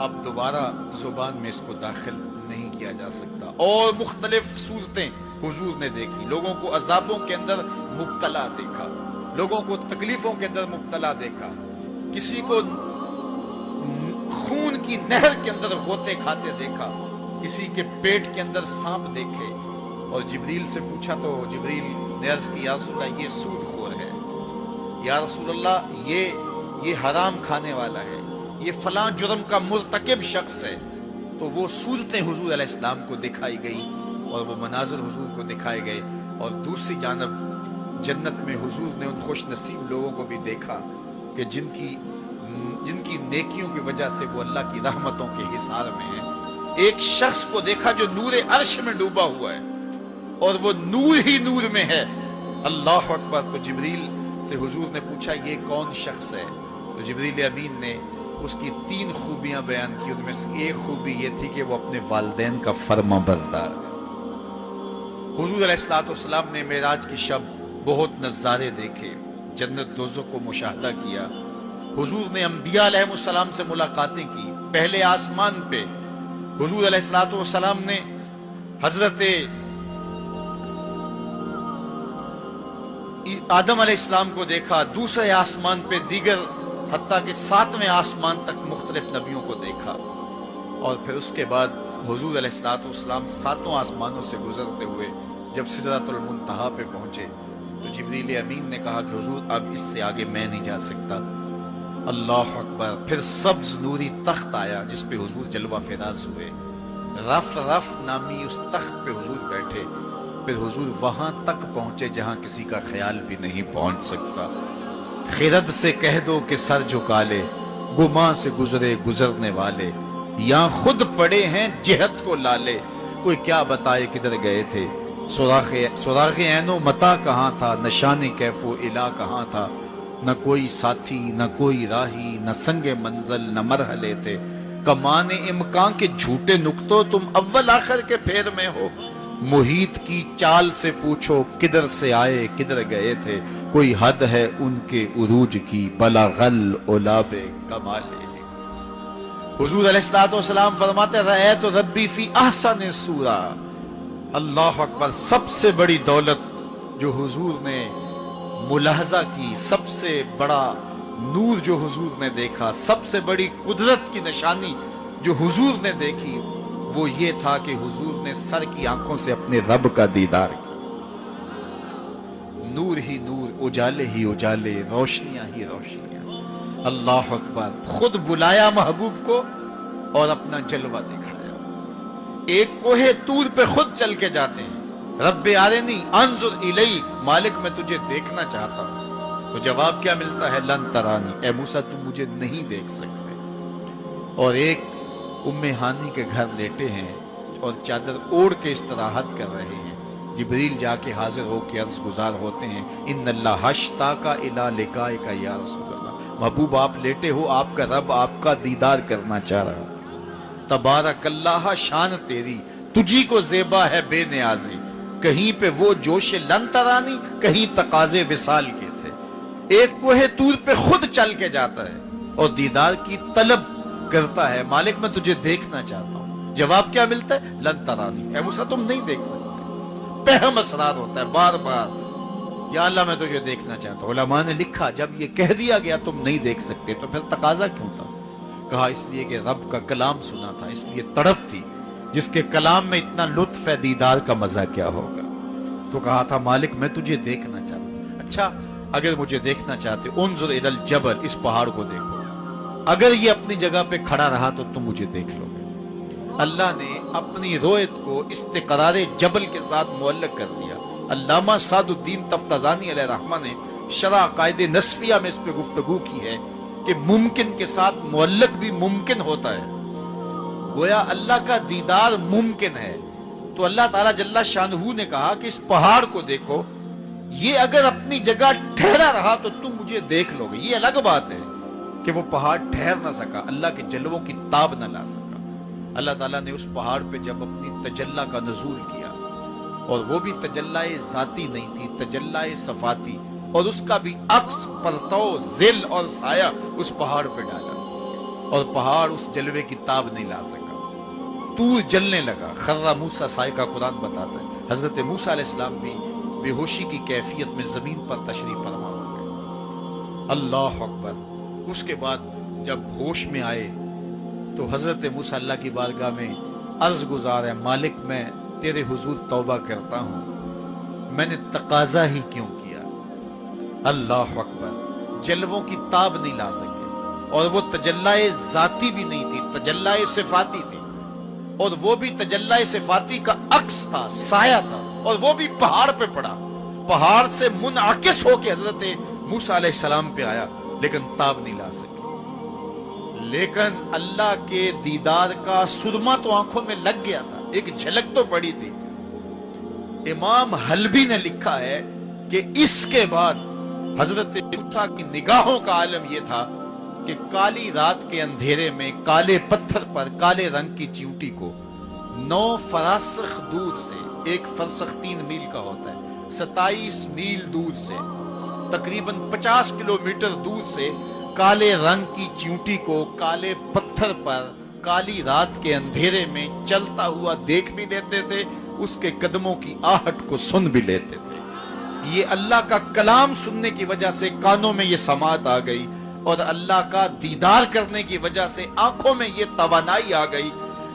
اب دوبارہ زبان میں اس کو داخل نہیں کیا جا سکتا۔ اور مختلف صورتیں حضور نے دیکھی، لوگوں کو عذابوں کے اندر مبتلا دیکھا، لوگوں کو تکلیفوں کے اندر مبتلا دیکھا، کسی کو خون کی نہر کے اندر غوطے کھاتے دیکھا، کسی کے پیٹ کے اندر سانپ دیکھے۔ اور جبریل سے پوچھا تو جبریل نے عرض کی یا رسول اللہ یہ سود خور ہے، یا رسول اللہ یہ حرام کھانے والا ہے، یہ فلاں جرم کا مرتکب شخص ہے۔ تو وہ صورتیں حضور علیہ السلام کو دکھائی گئی اور وہ مناظر حضور کو دکھائے گئے، اور دوسری جانب جنت میں حضور نے ان خوش نصیب لوگوں کو بھی دیکھا کہ جن کی نیکیوں کی وجہ سے وہ اللہ کی رحمتوں کے حصار میں ہیں۔ ایک شخص کو دیکھا جو نور عرش میں ڈوبا ہوا ہے اور وہ نور ہی نور میں ہے، اللہ اکبر۔ تو جبریل سے حضور نے پوچھا یہ کون شخص ہے؟ تو جبریل امین نے اس کی 3 خوبیاں بیان کی، ان میں سے ایک خوبی یہ تھی کہ وہ اپنے والدین کا فرما بردار۔ حضور علیہ السلام نے معراج کی شب بہت نظارے دیکھے، جنت دوزخ کو مشاہدہ کیا، حضور نے انبیاء علیہ السلام سے ملاقاتیں کی۔ پہلے آسمان پہ حضور علیہ السلام نے حضرت آدم علیہ السلام کو دیکھا، دوسرے آسمان پہ دیگر حتیٰ کہ 7ویں آسمان تک مختلف نبیوں کو دیکھا، اور پھر اس کے بعد حضور علیہ السلام 7 آسمانوں سے گزرتے ہوئے جب سدرۃ المنتہا پہ پہنچے تو جبریل امین نے کہا کہ حضور اب اس سے آگے میں نہیں جا سکتا۔ اللہ اکبر۔ پھر سبز نوری تخت آیا جس پہ حضور جلوہ فراز ہوئے، رف نامی اس تخت پہ حضور بیٹھے، پھر حضور وہاں تک پہنچے جہاں کسی کا خیال بھی نہیں پہنچ سکتا۔ خرد سے کہہ دو کہ سر جھکا لے، گماں سے گزرے گزرنے والے، یہاں خود پڑے ہیں جہت کو لالے، کوئی کیا بتائے کدھر گئے تھے، سراغ عین و متا کہاں تھا، نشان کیف و الا کہاں تھا، نہ کوئی ساتھی نہ کوئی راہی، نہ سنگ منزل نہ مرحلے تھے، کمان امکان کے جھوٹے نقطوں تم اول آخر کے پھیر میں ہو، محیط کی چال سے پوچھو کدھر سے آئے کدھر گئے تھے، کوئی حد ہے ان کے عروج کی، بلغل اولاب کمالے۔ حضور علیہ السلام فرماتے رأیت ربی فی احسن صورہ۔ اللہ اکبر۔ سب سے بڑی دولت جو حضور نے ملاحظہ کی، سب سے بڑا نور جو حضور نے دیکھا، سب سے بڑی قدرت کی نشانی جو حضور نے دیکھی، وہ یہ تھا کہ حضور نے سر کی آنکھوں سے اپنے رب کا دیدار کیا۔ نور ہی نور، اجالے ہی اجالے، روشنیاں ہی روشنیاں۔ اللہ اکبر۔ خود بلایا محبوب کو اور اپنا جلوہ دکھایا۔ ایک کوہ طور پہ خود چل کے جاتے ہیں، رب آرنی انظر الیک، مالک میں تجھے دیکھنا چاہتا ہوں۔ تو جواب کیا ملتا ہے؟ لن ترانی، اے موسیٰ تم مجھے نہیں دیکھ سکتے۔ اور ایک ام ہانی کے گھر لیٹے ہیں اور چادر اوڑھ کے استراحت کر رہے ہیں، جبریل جا کے حاضر ہو کے عرض گزار ہوتے ہیں ان اللہ اشتاق الی لقائک یا رسول اللہ، محبوب آپ لیٹے ہو، آپ کا رب آپ کا دیدار کرنا چاہ رہا۔ تبارک اللہ، شان تیری، تجھی کو زیبا ہے بے نیازی، کہیں پہ وہ جوش لن ترانی، کہیں تقاضے وصال کے تھے۔ ایک کوہ طور پہ خود چل کے جاتا ہے اور دیدار کی طلب کرتا ہے، مالک میں تجھے دیکھنا چاہتا ہوں۔ جواب کیا ملتا ہے؟ لن ترانی، اے موسیٰ تم نہیں دیکھ سکتے۔ پہم اصرار ہوتا ہے بار بار، یا اللہ میں تجھے دیکھنا چاہتا ہوں۔ علماء نے لکھا جب یہ کہہ دیا گیا تم نہیں دیکھ سکتے تو پھر تقاضا کیوں تھا؟ کہا اس لیے کہ رب کا کلام سنا تھا، اس لیے تڑپ تھی، جس کے کلام میں اتنا لطف ہے دیدار کا مزہ کیا ہوگا۔ تو کہا تھا مالک میں تجھے دیکھنا چاہتا ہوں۔ اچھا اگر مجھے دیکھنا چاہتے انظر الی الجبل، اس پہاڑ کو دیکھو، اگر یہ اپنی جگہ پہ کھڑا رہا تو تم مجھے دیکھ لو گے۔ اللہ نے اپنی رویت کو استقرار جبل کے ساتھ معلق کر دیا۔ علامہ سعد الدین تفتازانی علیہ رحمہ نے شرح عقائد نصفیہ میں اس پہ گفتگو کی ہے کہ ممکن کے ساتھ معلق بھی ممکن ہوتا ہے۔ گویا اللہ کا دیدار ممکن ہے. تو اللہ تعالیٰ جل شانہ نے کہا کہ اس پہاڑ کو دیکھو، یہ اگر اپنی جگہ ٹھہرا رہا تو تم مجھے دیکھ لو گے. یہ الگ بات ہے کہ وہ پہاڑ ٹھہر نہ سکا، اللہ کے جلووں کی تاب نہ لا سکا. اللہ تعالیٰ نے اس پہاڑ پہ جب اپنی تجلی کا نزول کیا، اور وہ بھی تجلی ذاتی نہیں تھی، تجلی صفاتی، اور اس کا بھی عکس، پرتو، ظل اور سایہ اس پہاڑ پہ ڈالا، اور پہاڑ اس جلوے کی تاب نہیں لا سکا. طور جلنے لگا، خرّ موسیٰ صاعقہ قرآن بتاتا ہے. حضرت موسیٰ علیہ السلام بھی بے ہوشی کی کیفیت میں زمین پر تشریف فرما ہو گئے. اللہ اکبر. اس کے بعد جب ہوش میں آئے تو حضرت موسیٰ اللہ کی بارگاہ میں عرض گزار ہے، مالک میں تیرے حضور توبہ کرتا ہوں، میں نے تقاضا ہی کیوں کیا. اللہ اکبر. جلووں کی تاب نہیں لا سکے، اور وہ تجلی ذاتی بھی نہیں تھی، تجلی صفاتی تھی، اور وہ بھی تجلی صفاتی کا عکس تھا، سایہ تھا، اور وہ بھی پہاڑ پہ پڑا. پہاڑ سے منعکس ہو کے حضرت موسیٰ علیہ السلام پہ آیا، لیکن تاب نہیں لا سکے. لیکن اللہ کے دیدار کا سرما تو آنکھوں میں لگ گیا تھا، ایک جھلک تو پڑی تھی. امام حلبی نے لکھا ہے کہ اس کے بعد حضرت موسیٰ کی نگاہوں کا عالم یہ تھا کہ کالی رات کے اندھیرے میں کالے پتھر پر کالے رنگ کی چیونٹی کو 9 فراسخ دور سے، ایک فرسخ 3 میل کا ہوتا ہے، 27 میل دور سے، تقریباً 50 کلومیٹر دور سے کالے رنگ کی چیونٹی کو کالے پتھر پر کالی رات کے اندھیرے میں چلتا ہوا دیکھ بھی لیتے تھے، اس کے قدموں کی آہٹ کو سن بھی لیتے تھے. یہ اللہ کا کلام سننے کی وجہ سے کانوں میں یہ سماعت آ گئی، اور اللہ کا دیدار کرنے کی وجہ سے آنکھوں میں یہ توانائی آ گئی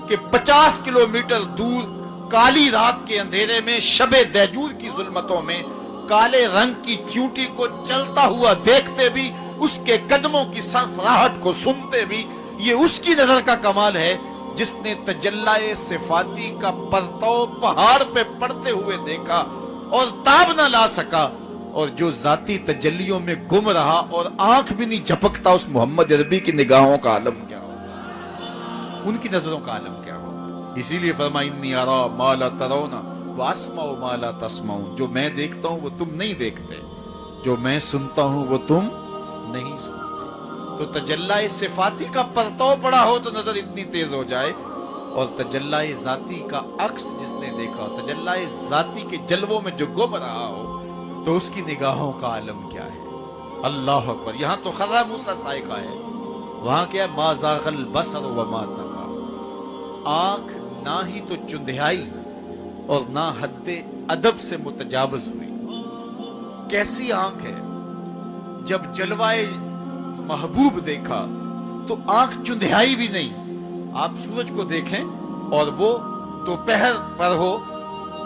کہ 50 کلومیٹر دور کالی رات کے اندھیرے میں، شب دیجور کی ظلمتوں میں، کالے رنگ کی چیونٹی کو چلتا ہوا دیکھتے بھی، اس کے قدموں کی سرسراہٹ کو سنتے بھی. یہ اس کی نظر کا کمال ہے جس نے تجلی صفاتی کا پرتو پہاڑ پہ پڑتے ہوئے دیکھا اور تاب نہ لا سکا، اور جو ذاتی تجلیوں میں گم رہا اور آنکھ بھی نہیں جھپکتا. اس محمد عربی کی نگاہوں کا عالم کیا ہوگا، ان کی نظروں کا عالم کیا ہوگا. اسی لیے فرمایا انی ارا ما لا ترون واسمع ما لا تسمعون. جو میں دیکھتا ہوں وہ تم نہیں دیکھتے، جو میں سنتا ہوں وہ تم نہیں سنتے. تو تجلی صفاتی کا پرتو پڑا ہو تو نظر اتنی تیز ہو جائے، اور تجلی ذاتی کا عکس جس نے دیکھا ہو، تجلی ذاتی کے جلووں میں جو گم رہا ہو، تو اس کی نگاہوں کا عالم کیا ہے. اللہ اکبر. یہاں تو خرّ موسیٰ صاعقہ ہے، وہاں کیا ما زاغ البصر وما طغى. آنکھ نہ ہی تو چندھیائی اور نہ حد ادب سے متجاوز ہوئی. کیسی آنکھ ہے، جب جلوائے محبوب دیکھا تو آنکھ چندھیائی بھی نہیں. آپ سورج کو دیکھیں اور وہ دوپہر پر ہو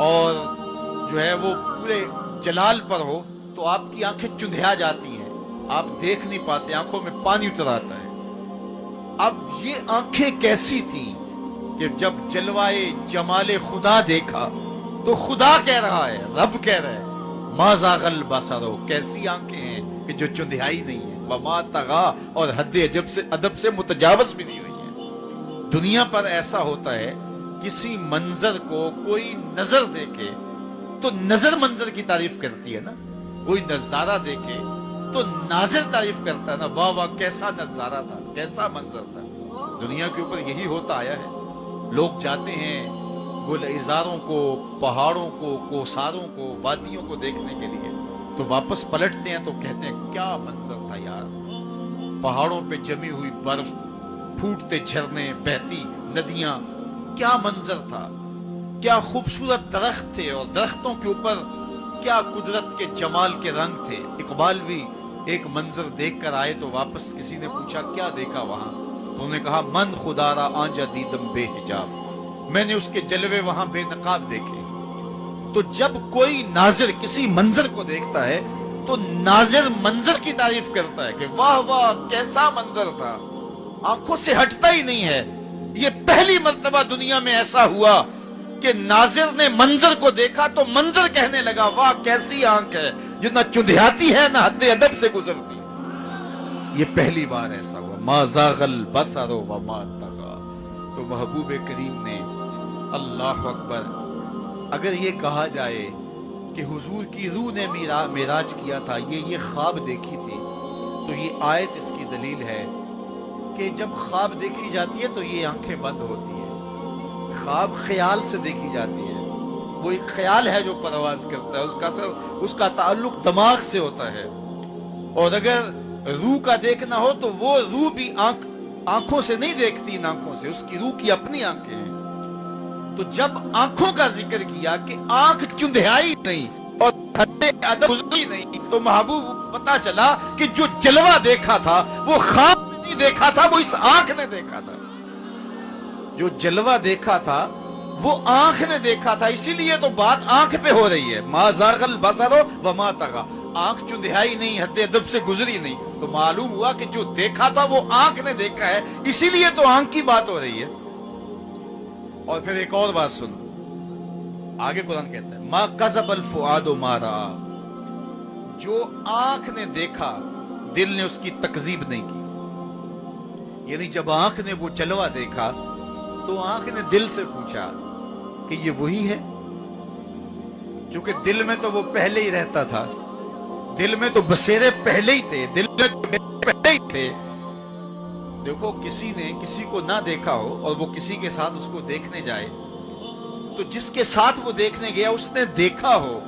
اور جو ہے وہ پورے جلال پر ہو تو آپ کی آنکھیں چندھیا جاتی ہیں، آپ دیکھ نہیں پاتے، آنکھوں میں پانی اتر آتا ہے. اب یہ آنکھیں کیسی تھیں کہ جب جلوائے جمال خدا دیکھا تو خدا کہہ رہا ہے، رب کہہ رہا ہے ما زاغ البصر. کیسی آنکھیں ہیں کہ جو چندھیائی نہیں ہے، وما طغى، اور حد ادب سے متجاوز بھی نہیں ہوئی ہے. دنیا پر ایسا ہوتا ہے، کسی منظر کو کوئی نظر دیکھے تو نظر منظر کی تعریف کرتی ہے نا. کوئی نظارہ دیکھے تو ناظر تعریف کرتا ہے نا، واہ واہ کیسا نظارہ تھا، کیسا منظر تھا. دنیا کے اوپر یہی ہوتا آیا ہے. لوگ جاتے ہیں گلزاروں کو، پہاڑوں کو، کوساروں کو، وادیوں کو دیکھنے کے لیے، تو واپس پلٹتے ہیں تو کہتے ہیں کیا منظر تھا یار. پہاڑوں پہ جمی ہوئی برف، پھوٹتے جھرنے، بہتی ندیاں، کیا منظر تھا. کیا خوبصورت درخت تھے، اور درختوں کے اوپر کیا قدرت کے جمال کے رنگ تھے. اقبال بھی ایک منظر دیکھ کر آئے تو واپس کسی نے پوچھا کیا دیکھا وہاں، تو انہوں نے کہا من خدا را آنجا دیدم بے حجاب. میں نے اس کے جلوے وہاں بے نقاب دیکھے. تو جب کوئی ناظر کسی منظر کو دیکھتا ہے تو ناظر منظر کی تعریف کرتا ہے کہ واہ واہ کیسا منظر تھا، آنکھوں سے ہٹتا ہی نہیں ہے. یہ پہلی مرتبہ دنیا میں ایسا ہوا کہ ناظر نے منظر کو دیکھا تو منظر کہنے لگا واہ کیسی آنکھ ہے جو نہ چندھیاتی ہے نہ حد ادب سے گزرتی. یہ پہلی بار ایسا ہوا. ما زاغ البصر وما طغى. تو تو محبوب کریم نے اللہ اکبر اگر یہ کہا جائے کہ حضور کی روح نے معراج کیا تھا، یہ خواب دیکھی تھی، تو یہ آیت اس کی دلیل ہے کہ جب خواب دیکھی جاتی ہے تو یہ آنکھیں بند ہوتی ہیں۔ خواب خیال سے دیکھی جاتی ہے، وہ ایک خیال ہے جو پرواز کرتا ہے، اس کا تعلق دماغ سے ہوتا ہے، اور اگر روح کا دیکھنا ہو تو وہ روح بھی آنکھوں سے نہیں دیکھتی، ان آنکھوں سے، اس کی روح کی اپنی آنکھیں ہیں۔ تو جب آنکھوں کا ذکر کیا کہ آنکھ چندھیائی نہیں اور حد ادب گزری نہیں، تو محبوب پتا چلا کہ جو جلوہ دیکھا تھا وہ خواب میں نہیں دیکھا تھا، وہ اس آنکھ نے دیکھا تھا۔ جو جلوہ دیکھا تھا وہ آنکھ نے دیکھا تھا، اسی لیے تو بات آنکھ پہ ہو رہی ہے۔ ما زاغ البصر وما طغى، آنکھ چندھیائی نہیں، حد ادب سے گزری نہیں، تو معلوم ہوا کہ جو دیکھا تھا وہ آنکھ نے دیکھا ہے، اسی لیے تو آنکھ کی بات ہو رہی ہے۔ اور پھر ایک اور بات سن، آگے قرآن کہتا ہے ما کذب الفؤاد ما رأى، جو آنکھ نے دیکھا دل نے اس کی تکذیب نہیں کی۔ یعنی جب آنکھ نے وہ جلوہ دیکھا تو آنکھ نے دل سے پوچھا کہ یہ وہی ہے، کیونکہ دل میں تو وہ پہلے ہی رہتا تھا، دل میں تو بسیرے پہلے ہی تھے، دل میں پہلے ہی تھے۔ دیکھو کسی نے کسی کو نہ دیکھا ہو اور وہ کسی کے ساتھ اس کو دیکھنے جائے، تو جس کے ساتھ وہ دیکھنے گیا اس نے دیکھا ہو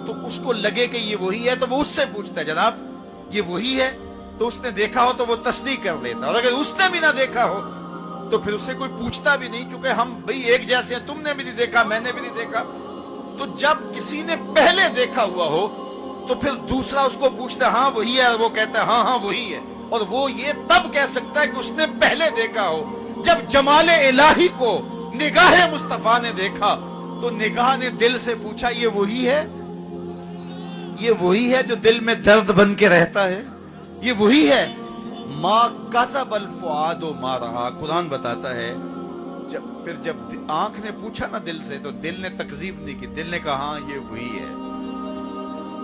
تو اس کو لگے کہ یہ وہی ہے، تو وہ اس سے پوچھتا ہے جناب یہ وہی ہے، تو اس نے دیکھا ہو تو وہ تصدیق کر دیتا، اور اگر اس نے بھی نہ دیکھا ہو تو پھر اس سے کوئی پوچھتا بھی نہیں، کیونکہ ہم بھئی ایک جیسے ہیں، تم نے بھی نہیں دیکھا میں نے بھی نہیں دیکھا۔ تو جب کسی نے پہلے دیکھا ہوا ہو تو پھر دوسرا اس کو پوچھتا ہے ہاں وہی ہے، اور وہ کہتا ہے ہاں ہاں وہی ہے، اور وہ یہ تب کہہ سکتا ہے کہ اس نے پہلے دیکھا ہو۔ جب جمال الہی کو نگاہ مصطفیٰ نے دیکھا تو نگاہ نے دل سے پوچھا یہ وہی ہے، یہ وہی ہے جو دل میں درد بن کے رہتا ہے، یہ وہی ہے۔ ما کذب الفؤاد ما رأى، قرآن بتاتا ہے جب آنکھ نے پوچھا نا دل سے تو دل نے تکذیب نہیں کی، دل نے کہا ہاں یہ وہی ہے۔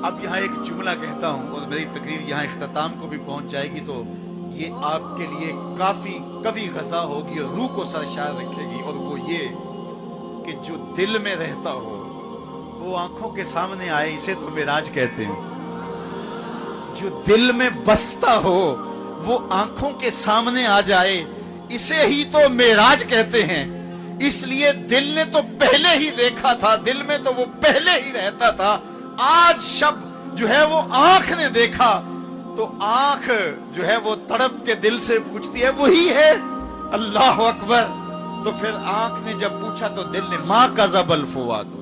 اب یہاں ایک جملہ کہتا ہوں اور میری تقریر یہاں اختتام کو بھی پہنچ جائے گی، تو یہ آپ کے لیے کافی کبھی غذا ہوگی اور روح کو سرشار رکھے گی، اور وہ یہ کہ جو دل میں رہتا ہو وہ آنکھوں کے سامنے آئے، اسے تو معراج کہتے ہیں۔ جو دل میں بستا ہو وہ آنکھوں کے سامنے آ جائے، اسے ہی تو معراج کہتے ہیں۔ اس لیے دل نے تو پہلے ہی دیکھا تھا، دل میں تو وہ پہلے ہی رہتا تھا۔ آج شب جو ہے وہ آنکھ نے دیکھا تو آنکھ جو ہے وہ تڑپ کے دل سے پوچھتی ہے وہی ہے، اللہ اکبر۔ تو پھر آنکھ نے جب پوچھا تو دل نے ما کذب الفؤاد،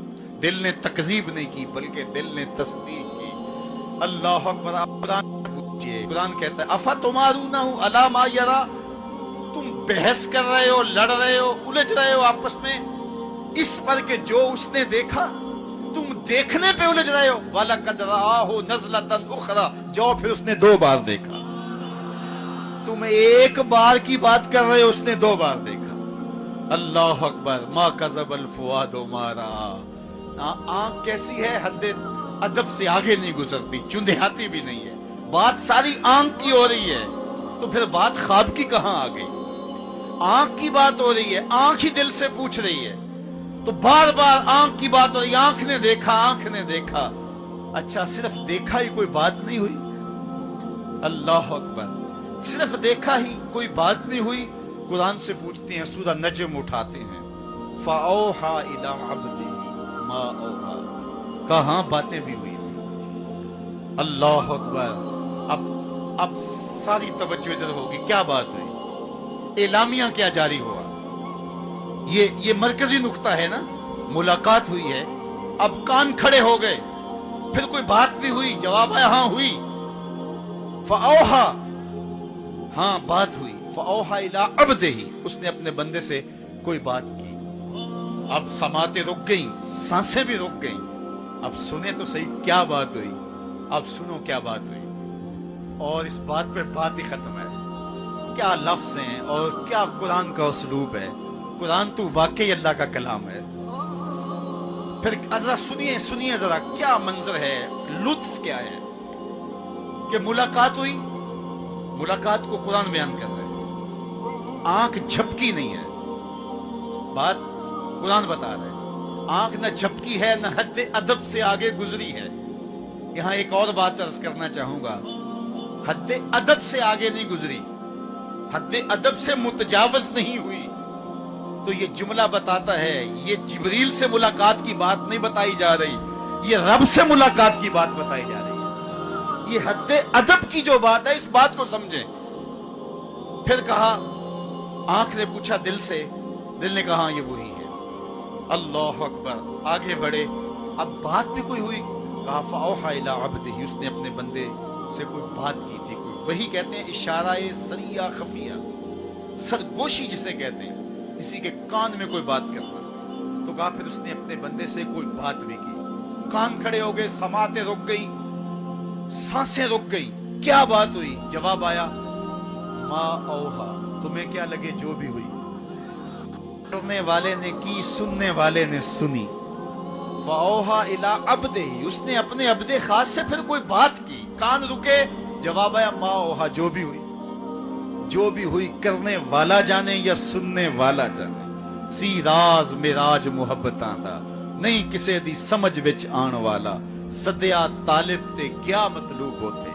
دل نے تکذیب نہیں کی بلکہ دل نے تصدیق کی۔ اللہ اکبر۔ قرآن کہتا ہے افتمارونہ علی ما یرا، تم بحث کر رہے ہو، لڑ رہے ہو، الجھ رہے ہو آپس میں اس پر کہ جو اس نے دیکھا، تم دیکھنے پہ الجھ رہے ہو۔ وَلَقَدْ رَآهُ نَزْلَةً أُخْرَى، جو پھر اس نے دو بار دیکھا۔ تم ایک بار کی بات کر رہے ہو، اس نے دو بار دیکھا۔ اللہ اکبر۔ ما کذب الفؤاد ما رأى، آنکھ کیسی ہے، حد ادب سے آگے نہیں گزرتی، چندھیاتی بھی نہیں ہے، بات ساری آنکھ کی ہو رہی ہے، تو پھر بات خواب کی کہاں آ گئی؟ آنکھ کی بات ہو رہی ہے، آنکھ ہی دل سے پوچھ رہی ہے، تو بار بار آنکھ کی بات ہو رہی ہے، آنکھ نے دیکھا، آنکھ نے دیکھا۔ اچھا صرف دیکھا ہی کوئی بات نہیں ہوئی؟ اللہ اکبر۔ صرف دیکھا ہی کوئی بات نہیں ہوئی؟ قرآن سے پوچھتے ہیں، سورہ نجم اٹھاتے ہیں، فَأَوْحَى إِلَىٰ عَبْدِهِ مَا أَوْحَىٰ، کہاں باتیں بھی ہوئی تھی۔ اللہ اکبر۔ اب ساری توجہ ادھر ہوگی، کیا بات ہوئی، اعلامیہ کیا جاری ہوا، یہ مرکزی نقطہ ہے نا، ملاقات ہوئی ہے، اب کان کھڑے ہو گئے، پھر کوئی بات بھی ہوئی، جواب آیا ہاں ہوئی، فَأَوْحَىٰ، ہاں بات ہوئی، فَأَوْحَىٰ إِلَىٰ عَبْدِهِ، اس نے اپنے بندے سے کوئی بات کی۔ اب سماعتیں رک گئیں، سانسیں بھی رک گئیں، اب سنیں تو صحیح کیا بات ہوئی، اب سنو کیا بات ہوئی، اور اس بات پہ بات ہی ختم ہے۔ کیا لفظ ہیں اور کیا قرآن کا اسلوب ہے، قرآن تو واقعی اللہ کا کلام ہے۔ پھر ذرا سنیے ذرا کیا منظر ہے، لطف کیا ہے کہ ملاقات ہوئی، ملاقات کو قرآن بیان کر رہے ہیں، آنکھ جھپکی نہیں ہے، بات قرآن بتا رہا ہے، آنکھ نہ جھپکی ہے نہ حد ادب سے آگے گزری ہے۔ یہاں ایک اور بات عرض کرنا چاہوں گا، حد ادب سے آگے نہیں گزری، حد ادب سے متجاوز نہیں ہوئی۔ تو یہ جملہ بتاتا ہے یہ جبریل سے ملاقات کی بات نہیں بتائی جا رہی، یہ رب سے ملاقات کی بات بتائی جا رہی ہے۔ یہ حد ادب کی جو بات ہے، اس بات کو سمجھیں۔ پھر کہا، آنکھ نے پوچھا دل سے، دل نے کہا یہ وہی ہے۔ اللہ اکبر، آگے بڑھے، اب بات بھی کوئی ہوئی، کہا فَأَوْحَىٰ إِلَىٰ عَبْدِهِ، اس نے اپنے بندے سے کوئی بات کی تھی، کوئی وہی کہتے ہیں اشارہ سریہ خفیہ، سرگوشی جسے کہتے ہیں، کسی کے کان میں کوئی بات کرنا۔ تو کہا پھر اس نے اپنے بندے سے کوئی بات بھی کی، کان کھڑے ہو گئے، سماعتیں رک گئیں، سانسیں رک گئیں، کیا بات ہوئی؟ جواب آیا، ما اوہا، تمہیں کیا لگے جو بھی ہوئی، کرنے والے نے کی، سننے والے نے سنی۔ فَأَوْحَىٰ إِلَىٰ عَبْدِهِ، اس نے اپنے عبد خاص سے پھر کوئی بات کی، کان رکے، جواب آیا ما اوہا، جو بھی ہوئی، جو بھی ہوئی، کرنے والا جانے یا سننے والا جانے۔ سی راز میراج محبتاں دا، نہیں کسے دی سمجھ وچ آن والا، سدیا طالب تے کیا مطلوب ہوتے،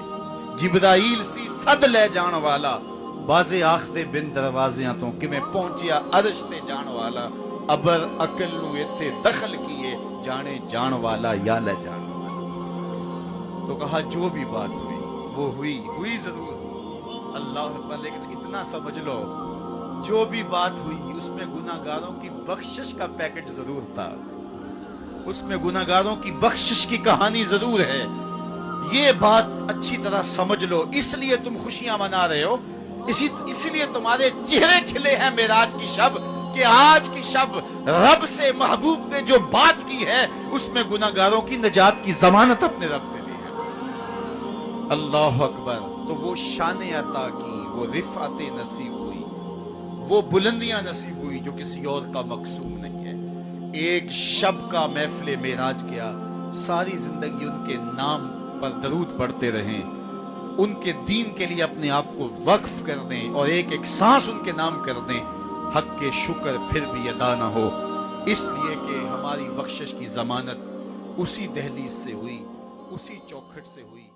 جبرائیل سی صد لے جان والا، بازے آخدے بن دروازیاں تو کہ میں پہنچیا عرش تے جان والا، ابر عقل نو ایتھے دخل کیے، جانے جان والا یا لے جان والا۔ تو کہا جو بھی بات ہوئی وہ ہوئی ضرور، اللہ اکبر، لیکن اتنا سمجھ لو جو بھی بات ہوئی اس میں گناہگاروں کی بخشش کا پیکج ضرور تھا، اس میں گناہگاروں کی بخشش کی کہانی ضرور ہے۔ یہ بات اچھی طرح سمجھ لو، اس لیے تم خوشیاں منا رہے ہو، اسی لیے تمہارے چہرے کھلے ہیں معراج کی شب، کہ آج کی شب رب سے محبوب نے جو بات کی ہے اس میں گناہگاروں کی نجات کی ضمانت اپنے رب سے لی ہے۔ اللہ اکبر، تو وہ شان عطا کی، وہ رفعت نصیب ہوئی، وہ بلندیاں نصیب ہوئی جو کسی اور کا مقصود نہیں ہے۔ ایک شب کا محفل معراج کیا، ساری زندگی ان کے نام پر درود پڑھتے رہیں، ان کے دین کے لیے اپنے آپ کو وقف کر دیں اور ایک ایک سانس ان کے نام کر دیں، حق کے شکر پھر بھی ادا نہ ہو، اس لیے کہ ہماری بخشش کی ضمانت اسی دہلیز سے ہوئی، اسی چوکھٹ سے ہوئی۔